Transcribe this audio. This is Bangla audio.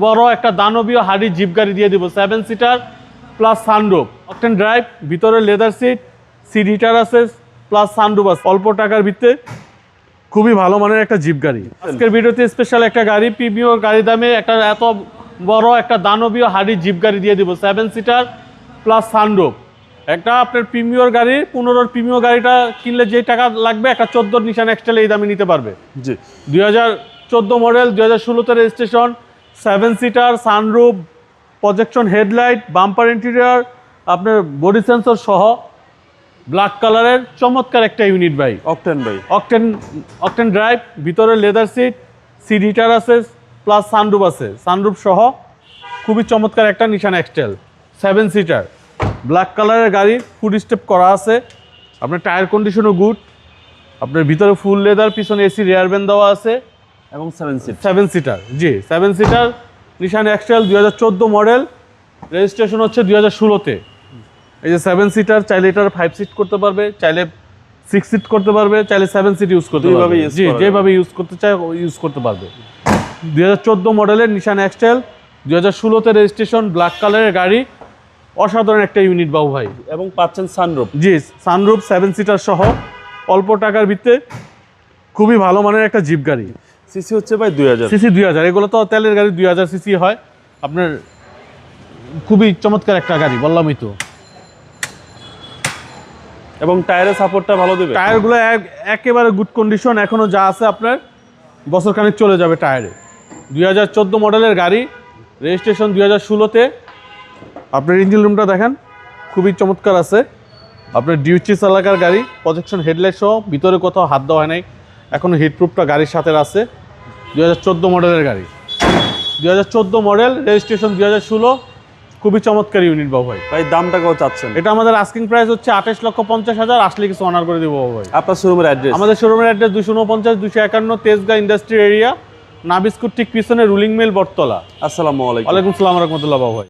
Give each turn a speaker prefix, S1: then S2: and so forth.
S1: বড় একটা দানবীয় হাড়ি জিপ গাড়ি দিয়ে দিব, 7 seater plus sunroof, octane drive, ভিতরে লেদার সিট হিটার আছে প্লাস সানরুফ আছে। অল্প টাকার ভিতরে খুবই ভালো মানের একটা জিপ গাড়ি। আজকের ভিডিওতে স্পেশাল একটা গাড়ি, প্রিমিয়ার গাড়ি দামে একটা এত বড় একটা দানবীয় হাড়ি জিপ গাড়ি দিয়ে দিব, 7 সিটার প্লাস সানরুফ। একটা আপনার প্রিমিয়ার গাড়ি, 15 প্রিমিয়ার গাড়িটা কিনলে যে টাকা লাগবে একটা 14 নিশান এক্সটেল এই দামে নিতে পারবে।
S2: জি,
S1: 2014 model, 2016 registration, 7 seater, sunroof, projection headlight, bumper interior, আপনার বডি সেন্সর সহ ব্ল্যাক কালারের চমৎকার একটা ইউনিট ভাই।
S2: অকটেন ভাই,
S1: অকটেন ড্রাইভ, ভিতরে লেদার সিট হিটার আছে প্লাস সানরুফ আছে, সানরুফ সহ খুবই চমৎকার একটা নিশান এক্সটেল 7 সিটার ব্ল্যাক কালারের গাড়ি, ফুড স্টেপ করা আছে। আপনার টায়ার কন্ডিশনও গুড, আপনার ভিতরে ফুল লেদার, পিছনে এসি রেয়ার ব্যান্ড দেওয়া আছে
S2: এবং 7
S1: সিটার। জি, 7 সিটার নিশান এক্সটেল, 2014 মডেল, রেজিস্ট্রেশন হচ্ছে 2016-তে। এই যে 7 সিটার, চাইলে এটার 5 সিট করতে পারবে, চাইলে 6 সিট করতে পারবে, চাইলে 7 সিট ইউজ করতে পারবে। জি, যেভাবে ইউজ করতে চায় ইউজ করতে পারবে। 2014 মডেলের নিশান এক্সটেল, 2016-তে রেজিস্ট্রেশন, ব্ল্যাক কালারের গাড়ি, অসাধারণ একটা ইউনিট বাবু ভাই।
S2: এবং পাচ্ছেন সানরুফ।
S1: জি, সানরুফ 7 সিটার সহ অল্প টাকার ভিতরে খুবই ভালো মানের একটা জিপ গাড়ি।
S2: সিসি হচ্ছে ভাই 2000,
S1: সিসি 2000, এগুলো তো তেলের গাড়ি 2000 সিসি হয়। আপনার খুবই চমৎকার একটা গাড়ি, বললামই তো।
S2: এবং টায়ারের সাপোর্টটা ভালো দেবে।
S1: টায়ারগুলো একেবারে গুড কন্ডিশন, এখনো যা আছে আপনার বছর খানিক চলে যাবে টায়ারে। 2014 মডেলের গাড়ি, রেজিস্ট্রেশন 2016-তে। আপনার ইঞ্জিন রুমটা দেখেন, খুবই চমৎকার আছে। আপনার ডিউচিস এলাকার গাড়ি, প্রজেকশন হেডলাইট সহ, ভিতরে কোথাও হাত দেওয়া হয় নাই, এখনো হিটপ্রুফটা গাড়ির সাথে আছে। 2014 মডেলের গাড়ি, 2014 মডেল, রেজিস্ট্রেশন 2016, খুবই চমৎকার ইউনিট বাবু ভাই।
S2: ভাই দামটা কত চাচ্ছেন?
S1: এটা আমাদের আস্কিং প্রাইস হচ্ছে 28,50,000, আসলে কিছু অনার করে দেবো বাবু ভাই।
S2: আপনার শোরুমের অ্যাড্রেস?
S1: আমাদের শোরুমের অ্যাড্রেস 249-251 তেজগাঁ ইন্ডাস্ট্রি এরিয়া, নাবিস্কুট ঠিক পিছনে রুলিং মিল, বটতলা।
S2: আসসালামু আলাইকুম।
S1: ওয়ালাইকুম আসসালাম রহমতুল্লাহ বাবু ভাই।